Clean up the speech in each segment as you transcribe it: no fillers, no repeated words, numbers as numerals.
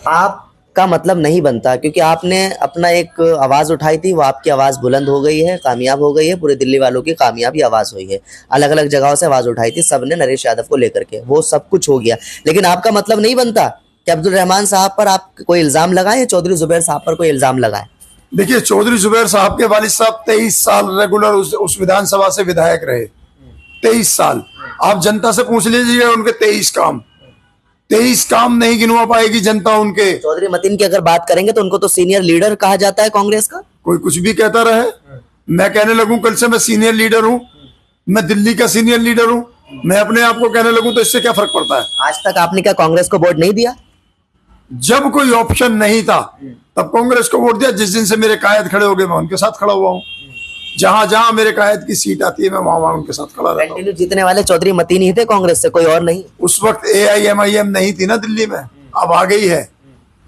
आपका मतलब नहीं बनता, क्योंकि आपने अपना एक आवाज़ उठाई थी, वो आपकी आवाज़ बुलंद हो गई है, कामयाब हो गई है, पूरे दिल्ली वालों की कामयाबी आवाज़ हुई है। अलग अलग जगहों से आवाज़ उठाई थी सबने नरेश यादव को लेकर के, वो सब कुछ हो गया। लेकिन आपका मतलब नहीं बनता कि अब्दुल रहमान साहब पर आप कोई इल्ज़ाम लगाएं, चौधरी जुबैर साहब पर कोई इल्ज़ाम लगाएं। देखिए, चौधरी जुबैर साहब के वालिद साहब 23 साल रेगुलर उस विधानसभा से विधायक रहे। 23 साल। आप जनता से पूछ लीजिएगा उनके 23 काम नहीं गिनवा पाएगी जनता उनके। चौधरी मतीन की अगर बात करेंगे तो उनको तो सीनियर लीडर कहा जाता है कांग्रेस का। कोई कुछ भी कहता रहे, मैं कहने लगूं कल से मैं सीनियर लीडर हूं, मैं दिल्ली का सीनियर लीडर हूं, मैं अपने आप को कहने लगूं तो इससे क्या फर्क पड़ता है? आज तक आपने क्या कांग्रेस को वोट नहीं दिया? जब कोई ऑप्शन नहीं था तब कांग्रेस को वोट दिया। जिस दिन से मेरे कायद खड़े हो गए मैं उनके साथ खड़ा हुआ हूँ। जहां जहां मेरे कायद की सीट आती है मैं वहां उनके साथ खड़ा रहता हूं। कंटिन्यू जीतने वाले चौधरी मतीन ही थे कांग्रेस से, कोई और नहीं। उस वक्त AIMIM नहीं थी ना दिल्ली में, अब आ गई है,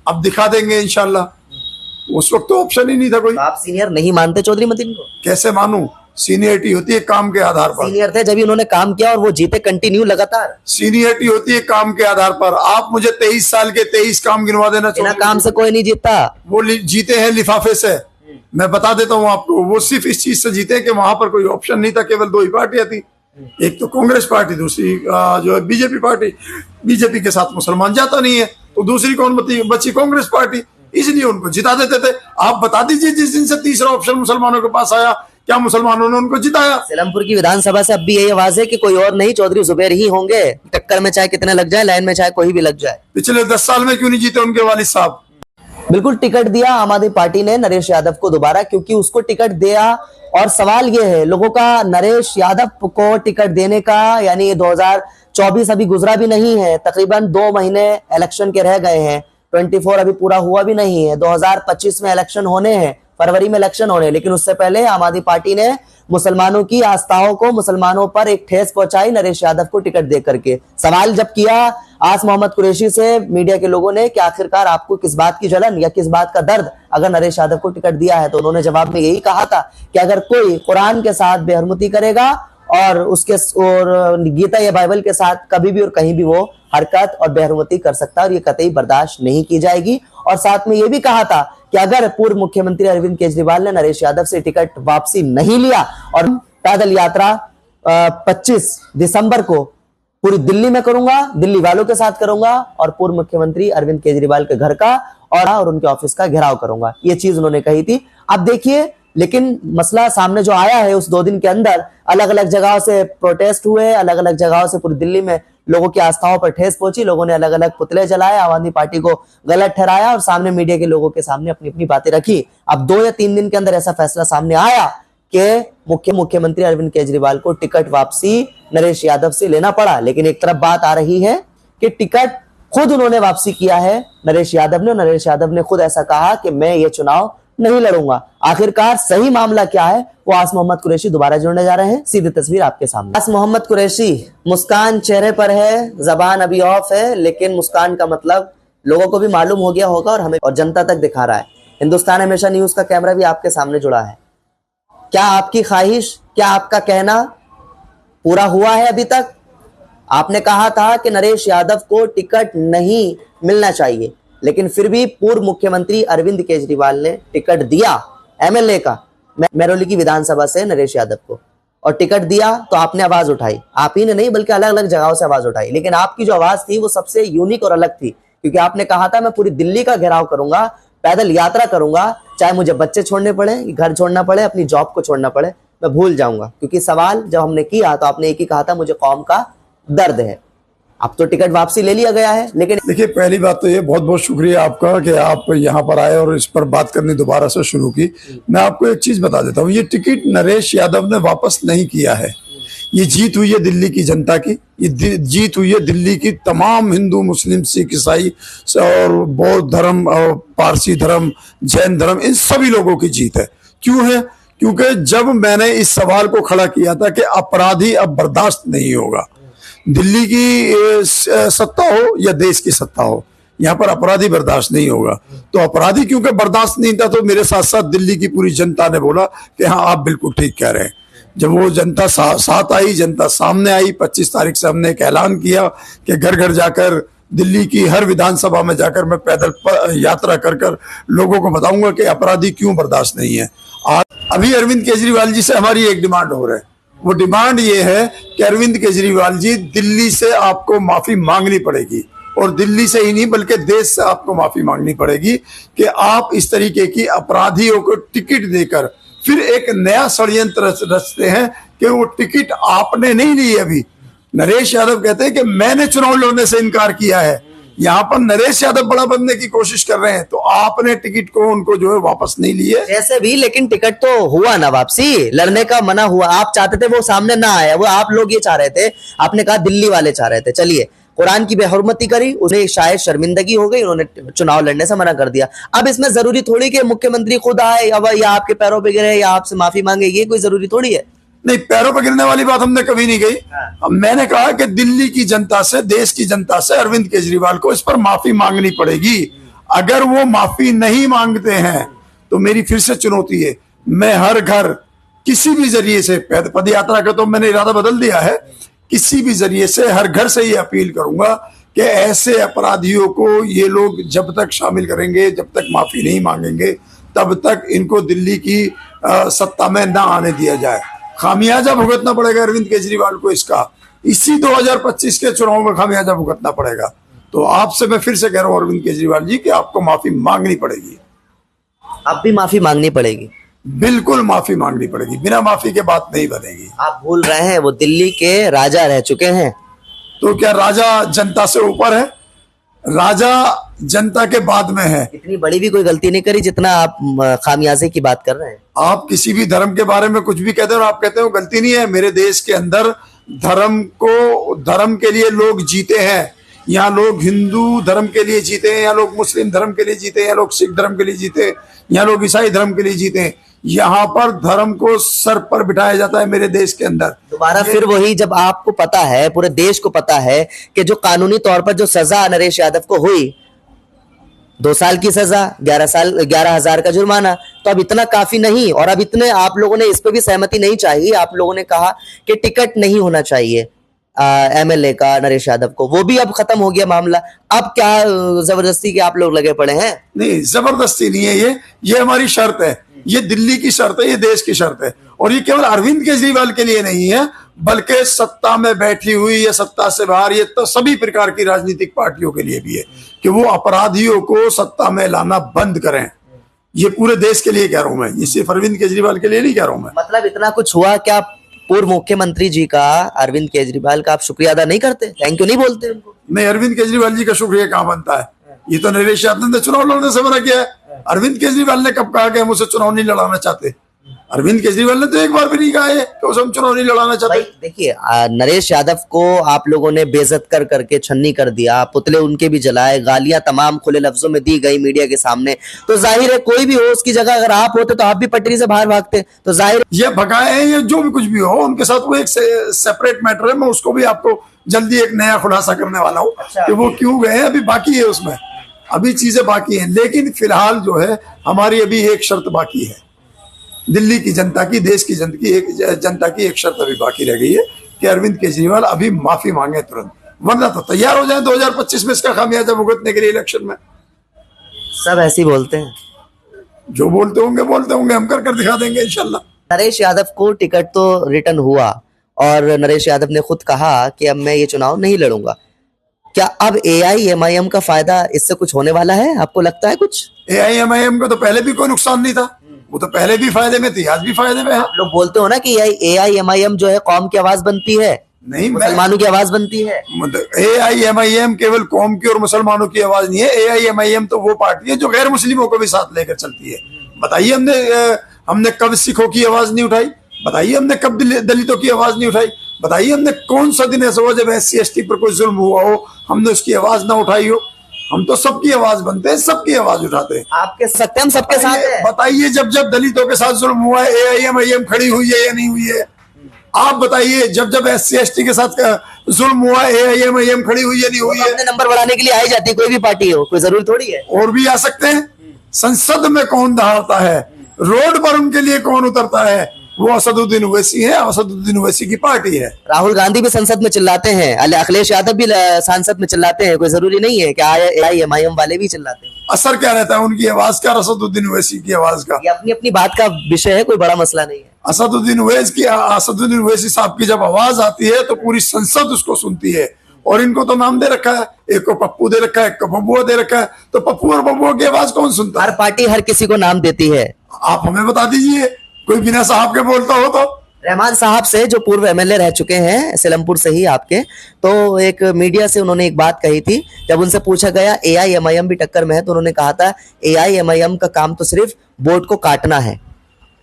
अब दिखा देंगे इंशाल्लाह। उस वक्त तो ऑप्शन ही नहीं था कोई। तो आप सीनियर नहीं मानते चौधरी मतीन को? कैसे मानूं? सीनियरिटी होती है काम के आधार पर। सीनियर थे जब भी उन्होंने काम किया और वो जीते कंटिन्यू लगातार। सीनियरिटी होती है काम के आधार पर। आप मुझे 23 साल के 23 काम गिनवा देना बिना काम से कोई नहीं जीतता। वो जीते हैं लिफाफे से। मैं बता देता हूँ आपको, वो सिर्फ इस चीज से जीते कि वहां पर कोई ऑप्शन नहीं था, केवल 2 ही पार्टियां थी, एक तो कांग्रेस पार्टी, दूसरी जो है बीजेपी पार्टी। बीजेपी के साथ मुसलमान जाता नहीं है तो दूसरी कौन बची? कांग्रेस पार्टी। इसलिए उनको जिता देते थे। आप बता दीजिए जिस दिन से तीसरा ऑप्शन मुसलमानों के पास आया, क्या मुसलमानों ने उनको जिताया? सीलमपुर की विधानसभा से अब भी यही आवाज है कि कोई और नहीं, चौधरी जुबैर ही होंगे। टक्कर में चाहे कितने लग जाए, लाइन में चाहे कोई भी लग जाए। पिछले 10 साल में क्यों नहीं जीते उनके वालिद साहब? बिल्कुल टिकट दिया आम आदमी पार्टी ने नरेश यादव को दोबारा, क्योंकि उसको टिकट दिया। और सवाल ये है लोगों का, नरेश यादव को टिकट देने का, यानी 2024 अभी गुजरा भी नहीं है, तकरीबन 2 महीने इलेक्शन के रह गए हैं, 24 अभी पूरा हुआ भी नहीं है। 2025 में इलेक्शन होने हैं, फरवरी में इलेक्शन होने हैं, लेकिन उससे पहले आम आदमी पार्टी ने मुसलमानों की आस्थाओं को, मुसलमानों पर एक ठेस पहुंचाई नरेश यादव को टिकट दे करके। सवाल जब किया आस मोहम्मद कुरैशी से मीडिया के लोगों ने कि आखिरकार आपको किस बात की जलन या किस बात का दर्द अगर नरेश यादव को टिकट दिया है, तो उन्होंने जवाब में यही कहा था कि अगर कोई कुरान के साथ बेहरमती करेगा और उसके और गीता या बाइबल के साथ कभी भी और कहीं भी वो हरकत और बेहरमती कर सकता है और ये कतई बर्दाश्त नहीं की जाएगी। और साथ में ये भी कहा था कि अगर पूर्व मुख्यमंत्री अरविंद केजरीवाल ने नरेश यादव से टिकट वापसी नहीं लिया और पैदल यात्रा 25 दिसंबर को पूरी दिल्ली में करूंगा, दिल्ली वालों के साथ करूंगा और पूर्व मुख्यमंत्री अरविंद केजरीवाल के घर का और उनके ऑफिस का घेराव करूंगा, ये चीज उन्होंने कही थी। अब देखिए, लेकिन मसला सामने जो आया है, उस 2 दिन के अंदर अलग अलग जगहों से प्रोटेस्ट हुए, अलग अलग जगहों से पूरी दिल्ली में लोगों की आस्थाओं पर ठेस पहुंची, लोगों ने अलग अलग पुतले जलाए, आम आदमी पार्टी को गलत ठहराया और सामने मीडिया के लोगों के सामने अपनी अपनी बातें रखी। अब 2 या 3 दिन के अंदर ऐसा फैसला सामने आया कि मुख्यमंत्री अरविंद केजरीवाल को टिकट वापसी नरेश यादव से लेना पड़ा। लेकिन एक तरफ बात आ रही है कि टिकट खुद उन्होंने वापसी किया है नरेश यादव ने। नरेश यादव ने खुद ऐसा कहा कि मैं ये चुनाव नहीं लड़ूंगा। आखिरकार सही मामला क्या है, वो आस मोहम्मद कुरैशी दोबारा जुड़ने जा रहे हैं। सीधी तस्वीर आपके सामने। आस मोहम्मद कुरैशी, मुस्कान चेहरे पर है, जबान अभी ऑफ है, लेकिन मुस्कान का मतलब लोगों को भी मालूम हो गया होगा और हमें और जनता तक दिखा रहा है। हिंदुस्तान हमेशा न्यूज का कैमरा भी आपके सामने जुड़ा है। क्या आपकी ख्वाहिश, क्या आपका कहना पूरा हुआ है अभी तक? आपने कहा था कि नरेश यादव को टिकट नहीं मिलना चाहिए, लेकिन फिर भी पूर्व मुख्यमंत्री अरविंद केजरीवाल ने टिकट दिया MLA का, मेहरौली की विधानसभा से नरेश यादव को, और टिकट दिया तो आपने आवाज उठाई। आप ही ने नहीं बल्कि अलग अलग जगहों से आवाज उठाई, लेकिन आपकी जो आवाज थी वो सबसे यूनिक और अलग थी, क्योंकि आपने कहा था मैं पूरी दिल्ली का घेराव करूंगा, पैदल यात्रा करूंगा, चाहे मुझे बच्चे छोड़ने पड़े, घर छोड़ना पड़े, अपनी जॉब को छोड़ना पड़े, मैं भूल जाऊंगा। क्योंकि सवाल जब हमने किया तो आपने एक ही कहा था, मुझे कौम का दर्द है। अब तो टिकट वापसी ले लिया गया है। लेकिन देखिए, पहली बात तो ये बहुत बहुत शुक्रिया आपका कि आप यहाँ पर आए और इस पर बात करनी दोबारा से शुरू की। मैं आपको एक चीज बता देता हूँ, ये टिकट नरेश यादव ने वापस नहीं किया है। ये जीत हुई है दिल्ली की जनता की, ये जीत हुई है दिल्ली की तमाम हिंदू, मुस्लिम, सिख, ईसाई और बौद्ध धर्म और पारसी धर्म, जैन धर्म, इन सभी लोगों की जीत है। क्यों है? क्योंकि जब मैंने इस सवाल को खड़ा किया था कि अपराधी अब बर्दाश्त नहीं होगा, दिल्ली की सत्ता हो या देश की सत्ता हो, यहाँ पर अपराधी बर्दाश्त नहीं होगा। तो अपराधी क्योंकि बर्दाश्त नहीं था, तो मेरे साथ साथ दिल्ली की पूरी जनता ने बोला कि हाँ आप बिल्कुल ठीक कह रहे हैं। जब वो जनता साथ आई, जनता सामने आई, 25 तारीख से हमने एक ऐलान किया कि घर घर जाकर दिल्ली की हर विधानसभा में जाकर मैं पैदल यात्रा कर कर लोगों को बताऊंगा कि अपराधी क्यों बर्दाश्त नहीं है। आज अभी अरविंद केजरीवाल जी से हमारी एक डिमांड हो रहा है, वो डिमांड ये है कि अरविंद केजरीवाल जी, दिल्ली से आपको माफी मांगनी पड़ेगी, और दिल्ली से ही नहीं बल्कि देश से आपको माफी मांगनी पड़ेगी कि आप इस तरीके की अपराधियों को टिकट देकर फिर एक नया षड्यंत्र रचते हैं कि वो टिकट आपने नहीं ली। अभी नरेश यादव कहते हैं कि मैंने चुनाव लड़ने से इनकार किया है, यहाँ पर नरेश यादव बड़ा बनने की कोशिश कर रहे हैं, तो आपने टिकट को उनको जो है वापस नहीं लिए। जैसे भी, लेकिन टिकट तो हुआ ना वापसी, लड़ने का मना हुआ। आप चाहते थे वो सामने ना आया, वो आप लोग ये चाह रहे थे, आपने कहा दिल्ली वाले चाह रहे थे। चलिए, कुरान की बेहुरमती करी, उन्हें शायद शर्मिंदगी हो गई, उन्होंने चुनाव लड़ने से मना कर दिया। अब इसमें जरूरी थोड़ी कि मुख्यमंत्री खुद आए या आपके पैरों पे गिरे या आपसे माफी मांगे, ये कोई जरूरी थोड़ी है। नहीं, पैरों पर गिरने वाली बात हमने कभी नहीं कही। अब मैंने कहा कि दिल्ली की जनता से, देश की जनता से अरविंद केजरीवाल को इस पर माफी मांगनी पड़ेगी। अगर वो माफी नहीं मांगते हैं तो मेरी फिर से चुनौती है, मैं हर घर किसी भी जरिए से, पद यात्रा का तो मैंने इरादा बदल दिया है, किसी भी जरिए से हर घर से ये अपील करूंगा कि ऐसे अपराधियों को ये लोग जब तक शामिल करेंगे, जब तक माफी नहीं मांगेंगे, तब तक इनको दिल्ली की सत्ता में ना आने दिया जाए। खामियाजा भुगतना पड़ेगा अरविंद केजरीवाल को इसका, इसी 2025 के चुनाव में खामियाजा भुगतना पड़ेगा। तो आपसे मैं फिर से कह रहा हूं अरविंद केजरीवाल जी कि आपको माफी मांगनी पड़ेगी। अब भी माफी मांगनी पड़ेगी? बिल्कुल माफी मांगनी पड़ेगी, बिना माफी के बात नहीं बनेगी। आप भूल रहे हैं वो दिल्ली के राजा रह चुके हैं। तो क्या राजा जनता से ऊपर है? राजा जनता के बाद में है। इतनी बड़ी भी कोई गलती नहीं करी जितना आप खामियाजे की बात कर रहे हैं। आप किसी भी धर्म के बारे में कुछ भी कहते हो और आप कहते हो गलती नहीं है। मेरे देश के अंदर धर्म के लिए लोग जीते हैं। यहाँ लोग हिंदू धर्म के लिए जीते हैं, यहाँ लोग मुस्लिम धर्म के लिए जीते हैं, यहाँ लोग सिख धर्म के लिए जीते हैं, यहाँ लोग ईसाई धर्म के लिए जीते हैं। यहाँ पर धर्म को सर पर बिठाया जाता है मेरे देश के अंदर। दोबारा फिर वही, जब आपको पता है, पूरे देश को पता है कि जो कानूनी तौर पर जो सजा नरेश यादव को हुई, 2 साल की सजा, 11,000 का जुर्माना, तो अब इतना काफी नहीं। और अब इतने आप लोगों ने इस पर भी सहमति नहीं चाहिए। आप लोगों ने कहा कि टिकट नहीं होना चाहिए एमएलए का नरेश यादव को, वो भी अब खत्म हो गया मामला। अब क्या जबरदस्ती के आप लोग लगे पड़े हैं? नहीं, जबरदस्ती नहीं है, ये हमारी शर्त है, ये दिल्ली की शर्त है, ये देश की शर्त है। और ये केवल अरविंद केजरीवाल के लिए नहीं है, बल्कि सत्ता में बैठी हुई या सत्ता से बाहर, ये तो सभी प्रकार की राजनीतिक पार्टियों के लिए भी है कि वो अपराधियों को सत्ता में लाना बंद करें। ये पूरे देश के लिए कह रहा हूं मैं, ये सिर्फ अरविंद केजरीवाल के लिए नहीं कह रहा हूं मैं। मतलब इतना कुछ हुआ, क्या पूर्व मुख्यमंत्री जी का, अरविंद केजरीवाल का आप शुक्रिया अदा नहीं करते, थैंक यू नहीं बोलते उनको? नहीं, अरविंद केजरीवाल जी का शुक्रिया कहां बनता है? ये तो नरेश यादव ने चुनाव लड़ने से मना किया है। अरविंद केजरीवाल ने कब कहा कि हम उसे चुनाव नहीं लड़ाना चाहते? अरविंद केजरीवाल ने तो एक बार भी नहीं कहा है कि उसे हम चुनाव नहीं लड़ाना चाहते। देखिए, नरेश यादव को आप लोगों ने बेइज्जत कर करके छन्नी कर दिया, पुतले उनके भी जलाए, गालियां तमाम खुले लफ्जों में दी गई मीडिया के सामने। तो जाहिर है कोई भी हो उसकी जगह अगर आप होते तो आप भी पटरी से बाहर भागते। तो जाहिर ये भगाए हैं, ये जो भी कुछ भी हो उनके साथ, वो एक सेपरेट मैटर है। मैं उसको भी आपको जल्दी एक नया खुलासा करने वाला हूँ कि वो क्यों गए हैं। अभी बाकी है, उसमें अभी चीजें बाकी हैं, लेकिन फिलहाल जो है हमारी अभी एक शर्त बाकी है, दिल्ली की जनता की, देश की जनता की एक शर्त अभी बाकी रह गई है कि अरविंद केजरीवाल अभी माफी मांगे तुरंत, वरना तो तैयार हो जाए 2025 में इसका खामियाजा भुगतने के लिए इलेक्शन में। सब ऐसे ही बोलते हैं, जो बोलते होंगे हम कर दिखा देंगे इंशाल्लाह। नरेश यादव को टिकट तो रिटर्न हुआ और नरेश यादव ने खुद कहा कि अब मैं ये चुनाव नहीं लड़ूंगा। क्या अब AIMIM का फायदा इससे कुछ होने वाला है, आपको लगता है कुछ? AIMIM को तो पहले भी कोई नुकसान नहीं था, वो तो पहले भी फायदे में थी, आज भी फायदे में है। आप लोग बोलते हो ना कि AIMIM जो है कौम की आवाज बनती है, नहीं, मुसलमानों की आवाज बनती है। AIMIM केवल कौम की और मुसलमानों की आवाज नहीं है। AIMIM तो वो पार्टी है जो गैर मुस्लिमों को भी साथ लेकर चलती है। बताइए हमने कब सिखों की आवाज नहीं उठाई? बताइए हमने कब दलितों की आवाज नहीं उठाई? बताइए हमने कौन सा दिन ऐसा हुआ जब SC ST पर कोई जुल्म हुआ हो हमने उसकी आवाज ना उठाई हो? हम तो सबकी आवाज बनते हैं, सबकी आवाज उठाते हैं। आपके सकते हम सबके साथ हैं। बताइए जब दलितों के साथ जुल्म हुआ है AIMIM खड़ी हुई है या नहीं हुई है? आप बताइए जब SC ST के साथ जुल्म हुआ है AIMIM खड़ी हुई है नहीं हुई है? अपने नंबर बढ़ाने के लिए आई जाती है, कोई भी पार्टी हो, कोई जरूरी थोड़ी है। और भी आ सकते हैं। संसद में कौन दहाड़ता है, रोड पर उनके लिए कौन उतरता है, वो असदुद्दीन ओवैसी है, असदुद्दीन ओवैसी की पार्टी है। राहुल गांधी भी संसद में चिल्लाते हैं, अखिलेश यादव भी संसद में चिल्लाते हैं, कोई जरूरी नहीं है कि AIMIM वाले भी चिल्लाते हैं। असर क्या रहता है उनकी आवाज का, असदुद्दीन ओवैसी की आवाज का? ये अपनी अपनी बात का विषय है, कोई बड़ा मसला नहीं है। असदुद्दीन ओवैसी साहब की जब आवाज आती है तो पूरी संसद उसको सुनती है। और इनको तो नाम दे रखा है, एक को पप्पू दे रखा है, एक को बबुआ दे रखा है, तो पप्पू और बबुआ की आवाज कौन सुनता है? हर पार्टी हर किसी को नाम देती है। आप हमें बता दीजिए, कोई बिना साहब के बोलता हो तो। रहमान साहब से, जो पूर्व MLA रह चुके हैं सिलमपुर से ही आपके, तो एक मीडिया से उन्होंने एक बात कही थी। जब उनसे पूछा गया AIMIM भी टक्कर में है, तो उन्होंने कहा था AIMIM का काम तो सिर्फ वोट को काटना है।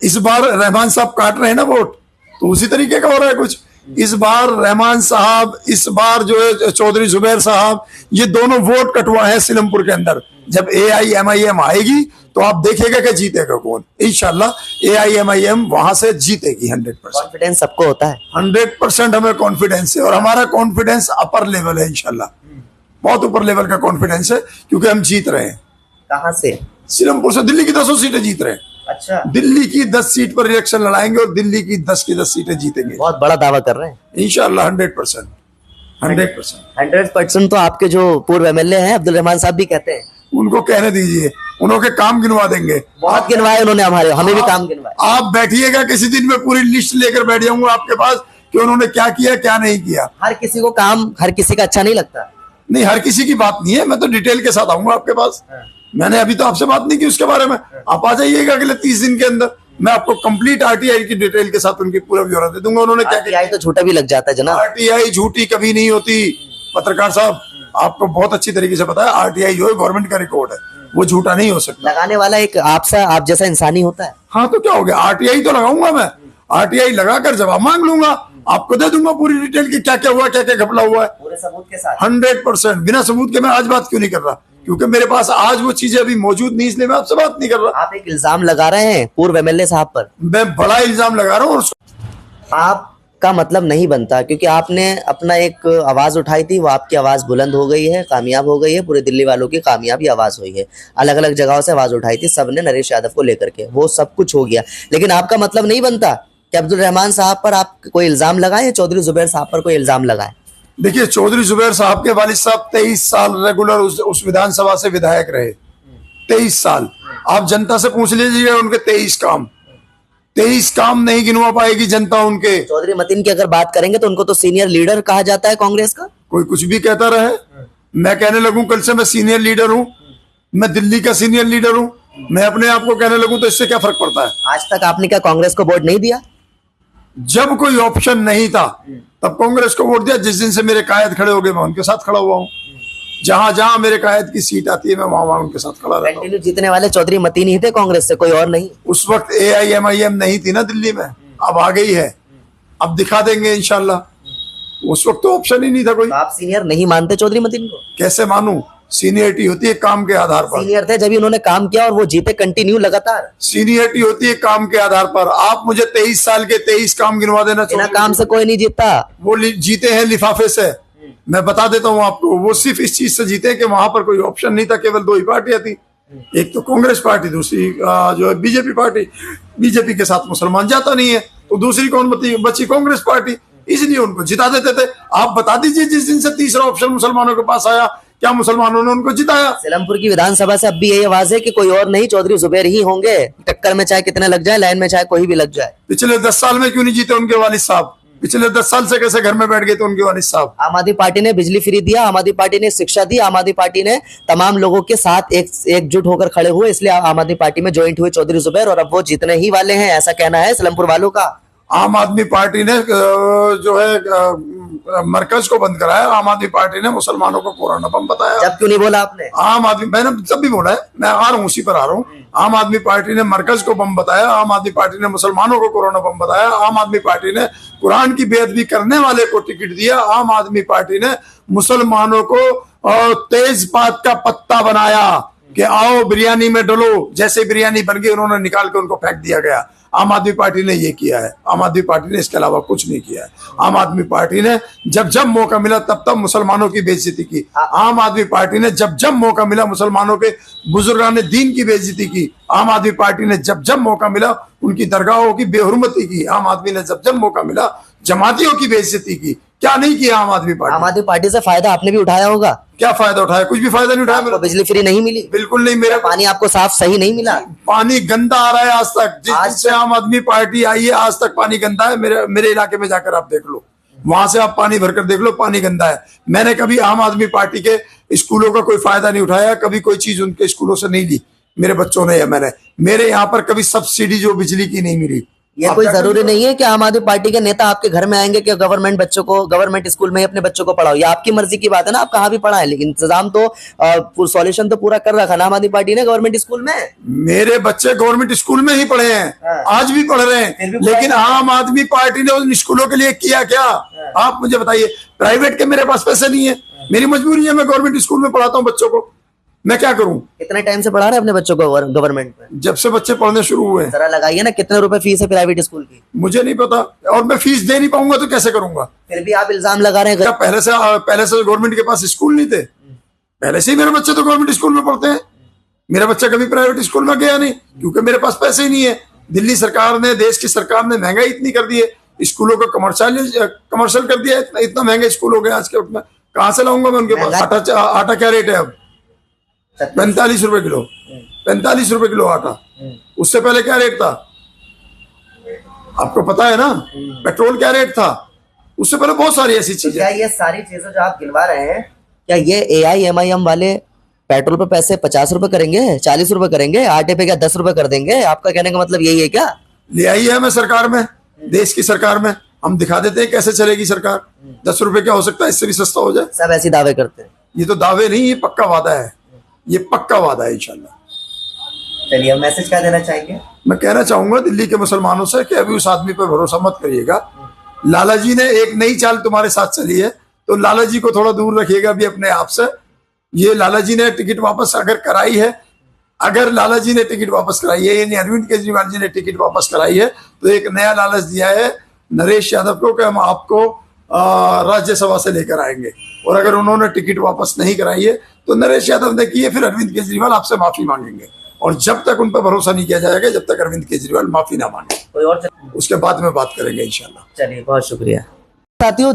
इस बार रहमान साहब काट रहे हैं ना वोट, तो उसी तरीके का हो रहा है कुछ। इस बार रहमान साहब, इस बार जो है चौधरी जुबैर साहब, ये दोनों वोट कटवाए हैं सिलमपुर के अंदर। जब AIMIM आएगी तो आप देखिएगा कि जीतेगा कौन। इंशाल्लाह AIMIM वहां से जीतेगी 100%। कॉन्फिडेंस सबको होता है, 100% हमें कॉन्फिडेंस है, और हमारा कॉन्फिडेंस अपर लेवल है। इंशाल्लाह बहुत ऊपर लेवल का कॉन्फिडेंस है, क्योंकि हम जीत रहे हैं। कहां से? सिलमपुर से दिल्ली की 10 सीटें जीत रहे हैं। अच्छा, दिल्ली की 10 सीट पर इलेक्शन लड़ाएंगे और दिल्ली की 10 सीटें जीतेंगे बहुत बड़ा दावा कर रहे हैं। इंशाल्लाह 100%। 100% तो आपके जो पूर्व MLA हैं अब्दुल रहमान साहब भी कहते हैं। उनको कहने दीजिए, उनके काम गिनवा देंगे। बहुत गिनवाए उन्होंने, हमें भी काम गिनवाए। आप बैठिएगा, किसी दिन मैं पूरी लिस्ट लेकर बैठ जाऊंगा आपके पास कि उन्होंने क्या किया क्या नहीं किया। हर किसी को काम, हर किसी का अच्छा नहीं लगता। नहीं, हर किसी की बात नहीं है, मैं तो डिटेल के साथ आऊंगा आपके पास। मैंने अभी तो आपसे बात नहीं की उसके बारे में। आप आ जाइएगा अगले 30 दिन के अंदर, मैं आपको कंप्लीट RTI की डिटेल के साथ उनकी पूरा ब्यौरा दे दूंगा। उन्होंने क्या किया। RTI तो झूठा भी लग जाता है जनाब। RTI झूठी कभी नहीं होती पत्रकार साहब, आपको बहुत अच्छी तरीके से पता है। RTI जो है गवर्नमेंट का रिकॉर्ड है, वो झूठा नहीं हो सकता। लगाने वाला एक आप जैसा इंसानी होता है। हाँ, तो क्या हो गया, RTI तो लगाऊंगा मैं। RTI लगाकर जवाब मांग लूंगा, आपको दे दूंगा पूरी डिटेल की क्या क्या हुआ, क्या क्या घपला हुआ है, पूरे सबूत के साथ। 100%। बिना सबूत के मैं आज बात क्यों नहीं कर रहा? क्योंकि मेरे पास आज वो चीजें अभी मौजूद नहीं, इसलिए मैं आपसे बात नहीं कर रहा। आप एक इल्जाम लगा रहे हैं पूर्व MLA साहब पर। मैं बड़ा इल्जाम लगा रहा हूँ। आपका मतलब नहीं बनता, क्योंकि आपने अपना एक आवाज उठाई थी, वो आपकी आवाज बुलंद हो गई है, कामयाब हो गई है, पूरे दिल्ली वालों की कामयाबी आवाज हुई है। अलग अलग जगहों से आवाज उठाई थी सबने नरेश यादव को लेकर के, वो सब कुछ हो गया। लेकिन आपका मतलब नहीं बनता कि अब्दुल रहमान साहब पर आप कोई इल्जाम लगाए, चौधरी जुबैर साहब पर कोई इल्जाम लगाए। देखिए, चौधरी जुबैर साहब के वालिद साहब 23 साल रेगुलर उस विधानसभा से विधायक रहे। 23 साल। आप जनता से पूछ लीजिएगा उनके 23 काम नहीं गिनवा पाएगी जनता उनके। चौधरी मतीन की अगर बात करेंगे तो उनको तो सीनियर लीडर कहा जाता है कांग्रेस का। कोई कुछ भी कहता रहे, मैं कहने लगूं कल से मैं सीनियर लीडर हूं, मैं दिल्ली का सीनियर लीडर हूं, मैं अपने आप को कहने लगूं, तो इससे क्या फर्क पड़ता है? आज तक आपने क्या कांग्रेस को वोट नहीं दिया? जब कोई ऑप्शन नहीं था तब कांग्रेस को वोट दिया। जिस दिन से मेरे कायद खड़े हो गए मैं उनके साथ खड़ा हुआ हूँ। जहां जहां मेरे कायद की सीट आती है मैं वहां उनके साथ खड़ा रहता हूं। कंटिन्यू जीतने वाले चौधरी मतीन ही थे कांग्रेस से, कोई और नहीं। उस वक्त AIMIM नहीं थी ना दिल्ली में, अब आ गई है, अब दिखा देंगे इंशाल्लाह। उस वक्त तो ऑप्शन ही नहीं था कोई। तो आप सीनियर नहीं मानते चौधरी मतीन को? कैसे मानूं? सीनियरिटी होती है काम के आधार पर। सीनियर थे जब उन्होंने काम किया और वो जीते कंटिन्यू लगातार। सीनियरिटी होती है काम के आधार पर। आप मुझे 23 साल के 23 काम गिनवा देना बिना काम से कोई नहीं जीतता। वो जीते हैं लिफाफे से। मैं बता देता हूँ आपको, वो सिर्फ इस चीज से जीते कि वहां पर कोई ऑप्शन नहीं था, केवल 2 ही पार्टियां थी, एक तो कांग्रेस पार्टी, दूसरी जो है बीजेपी पार्टी। बीजेपी के साथ मुसलमान जाता नहीं है, तो दूसरी कौन बची? कांग्रेस पार्टी। इसलिए उनको जिता देते थे। आप बता दीजिए, जिस दिन से तीसरा ऑप्शन मुसलमानों के पास आया, क्या मुसलमानों ने उनको जिताया? सिलमपुर की विधानसभा से अब भी यही आवाज है कि कोई और नहीं, चौधरी जुबैर ही होंगे। टक्कर में चाहे कितने लग जाए, लाइन में चाहे कोई भी लग जाए। पिछले 10 साल में क्यों नहीं जीते उनके वालिद साहब? पिछले 10 साल से कैसे घर में बैठ गए थे उनके वालिद साहब? आम आदमी पार्टी ने बिजली फ्री दिया, आम आदमी पार्टी ने शिक्षा दी, आम आदमी पार्टी ने तमाम लोगों के साथ एकजुट होकर खड़े हुए, इसलिए आम आदमी पार्टी में ज्वाइंट हुए चौधरी जुबैर, और अब वो जीतने ही वाले हैं, ऐसा कहना है सिलमपुर वालों का। आम आदमी पार्टी ने जो है मरकज को बंद कराया। आम आदमी पार्टी ने मुसलमानों को कोरोना बम बताया। जब क्यों नहीं बोला आपने? आम आदमी, मैंने जब भी बोला है, मैं आ रहा हूँ उसी पर आ रहा हूँ। आम आदमी पार्टी ने मरकज को बम बताया, आम आदमी पार्टी ने मुसलमानों को कोरोना बम बताया, आम आदमी पार्टी ने कुरान की बेअदबी करने वाले को टिकट दिया, आम आदमी पार्टी ने मुसलमानों को तेज बात का पत्ता बनाया कि आओ बिरयानी में डलो, जैसे बिरयानी बन गई उन्होंने निकाल के उनको फेंक दिया गया। आम आदमी पार्टी ने ये किया है, आम आदमी पार्टी ने इसके अलावा कुछ नहीं किया है। आम आदमी पार्टी ने जब जब मौका मिला तब तब मुसलमानों की बेइज्जती की। आम आदमी पार्टी ने जब जब मौका मिला मुसलमानों के बुजुर्गान दीन की बेइज्जती की। आम आदमी पार्टी ने जब जब मौका मिला उनकी दरगाहों की बेहुरमती की। आम आदमी ने जब जब मौका मिला जमातियों की बेइज्जती की। क्या नहीं किया आम आदमी पार्टी? आम आदमी पार्टी से फायदा आपने भी उठाया होगा। क्या फायदा उठाया? कुछ भी फायदा नहीं उठाया मेरा। बिजली फ्री नहीं मिली? बिल्कुल नहीं। मेरा पानी आपको साफ सही नहीं मिला? पानी गंदा आ रहा है आज तक। जिस दिन से आम आदमी पार्टी आई है आज तक पानी गंदा है। मेरे इलाके में जाकर आप देख लो, वहां से आप पानी भरकर देख लो, पानी गंदा है। मैंने कभी आम आदमी पार्टी के स्कूलों का कोई फायदा नहीं उठाया, कभी कोई चीज उनके स्कूलों से नहीं ली मेरे बच्चों ने या मैंने। मेरे यहाँ पर कभी सब्सिडी जो बिजली की नहीं मिली। ये कोई जरूरी नहीं है कि आम आदमी पार्टी के नेता आपके घर में आएंगे कि गवर्नमेंट स्कूल में ही अपने बच्चों को पढ़ाओ। ये आपकी मर्जी की बात है ना, आप कहाँ भी पढ़ाएं, लेकिन इंतजाम तो सॉल्यूशन तो पूरा कर रखा ना आम आदमी पार्टी ने गवर्नमेंट स्कूल में। मेरे बच्चे गवर्नमेंट स्कूल में ही पढ़े हैं, आज भी पढ़ रहे हैं, लेकिन आम आदमी पार्टी ने उन स्कूलों के लिए किया क्या? आप मुझे बताइए। प्राइवेट के मेरे पास पैसे नहीं है, मेरी मजबूरी है, मैं गवर्नमेंट स्कूल में पढ़ाता हूँ बच्चों को, मैं क्या करूं? कितने टाइम से पढ़ा रहे हैं अपने बच्चों को गवर्नमेंट में? जब से बच्चे पढ़ने शुरू हुए। जरा लगाइए ना, कितने रुपए फीस है प्राइवेट स्कूल की? मुझे नहीं पता, और मैं फीस दे नहीं पाऊंगा तो कैसे करूंगा? फिर भी आप इल्जाम लगा रहे हैं। क्या पहले से गवर्नमेंट के पास स्कूल नहीं थे? पहले से ही मेरे बच्चे तो गवर्नमेंट स्कूल में पढ़ते हैं। मेरा बच्चा कभी प्राइवेट स्कूल में गया नहीं, क्योंकि मेरे पास पैसे ही नहीं है। दिल्ली सरकार ने, देश की सरकार ने महंगाई इतनी कर दी है, स्कूलों को कमर्शियल कर दिया है। इतना महंगे स्कूल हो गए आज के वक्त में, कहाँ से लाऊंगा मैं उनके पास? आटा क्या रेट है अब? 45 रुपए किलो। 45 रुपए किलो आटा। उससे पहले क्या रेट था आपको पता है ना? पेट्रोल क्या रेट था? उससे पहले बहुत सारी ऐसी चीजें। क्या ये सारी चीजें जो आप गिनवा रहे हैं, क्या ये AIMIM वाले पेट्रोल पे पैसे 50 रुपए करेंगे, 40 रुपए करेंगे, आटे पे क्या 10 रुपए कर देंगे? आपका कहने का मतलब यही है क्या? ले आई है मैं सरकार में, देश की सरकार में, हम दिखा देते हैं कैसे चलेगी सरकार। 10 रुपए क्या हो सकता है, इससे भी सस्ता हो जाए। सब ऐसे दावे करते हैं। ये तो दावे नहीं, ये पक्का वादा है, ये पक्का वादा है इंशाल्लाह। चलिए, मैसेज क्या देना चाहेंगे? मैं कहना चाहूंगा दिल्ली के मुसलमानों से कि अभी उस आदमी पर भरोसा मत करिएगा। लाला जी ने एक नई चाल तुम्हारे साथ चली है, तो लाला जी को थोड़ा दूर रखिएगा भी अपने आप से। ये लाला जी ने टिकट वापस अगर कराई है, अगर लाला जी ने टिकट वापस कराई है, यानी अरविंद केजरीवाल जी ने टिकट वापस कराई है, तो एक नया लालच दिया है नरेश यादव को कि हम आपको राज्यसभा से लेकर आएंगे। और अगर उन्होंने टिकट वापस नहीं कराई है तो नरेश यादव ने की है, फिर अरविंद केजरीवाल आपसे माफी मांगेंगे। और जब तक उन पर भरोसा नहीं किया जाएगा, जब तक अरविंद केजरीवाल माफी ना मांगे, कोई और उसके बाद में बात करेंगे इंशाल्लाह। चलिए, बहुत शुक्रिया साथियों।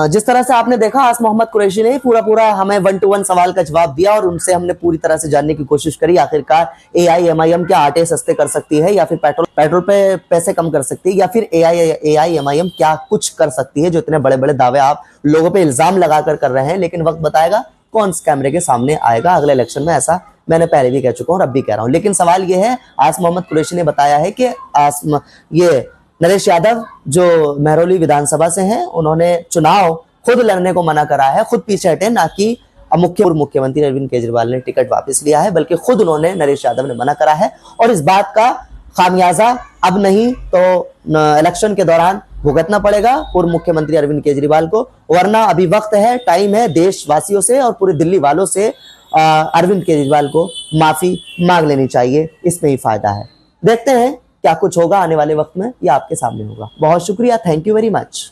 जिस तरह से आपने देखा, आस मोहम्मद कुरैशी ने पूरा हमें 1 to 1 सवाल का जवाब दिया और उनसे हमने पूरी तरह से जानने की कोशिश करी आखिरकार AIMIM क्या आटे सस्ते कर सकती है, या फिर पेट्रोल पे पैसे कम कर सकती है, या फिर AIMIM क्या कुछ कर सकती है, जो इतने बड़े बड़े दावे आप लोगों पे इल्जाम लगाकर कर रहे हैं। लेकिन वक्त बताएगा कौन कैमरे के सामने आएगा अगले इलेक्शन में। ऐसा मैंने पहले भी कह चुका हूँ और अब भी कह रहा हूँ। लेकिन सवाल ये है, आस मोहम्मद कुरैशी ने बताया है कि ये नरेश यादव जो महरौली विधानसभा से हैं, उन्होंने चुनाव खुद लड़ने को मना करा है, खुद पीछे हटे, ना कि मुख्यमंत्री अरविंद केजरीवाल ने टिकट वापस लिया है, बल्कि खुद उन्होंने, नरेश यादव ने मना करा है। और इस बात का खामियाजा अब नहीं तो इलेक्शन के दौरान भुगतना पड़ेगा पूर्व मुख्यमंत्री अरविंद केजरीवाल को। वरना अभी वक्त है, टाइम है देशवासियों से और पूरे दिल्ली वालों से अरविंद केजरीवाल को माफी मांग लेनी चाहिए, इसमें ही फायदा है। देखते हैं क्या कुछ होगा आने वाले वक्त में, ये आपके सामने होगा। बहुत शुक्रिया, थैंक यू वेरी मच।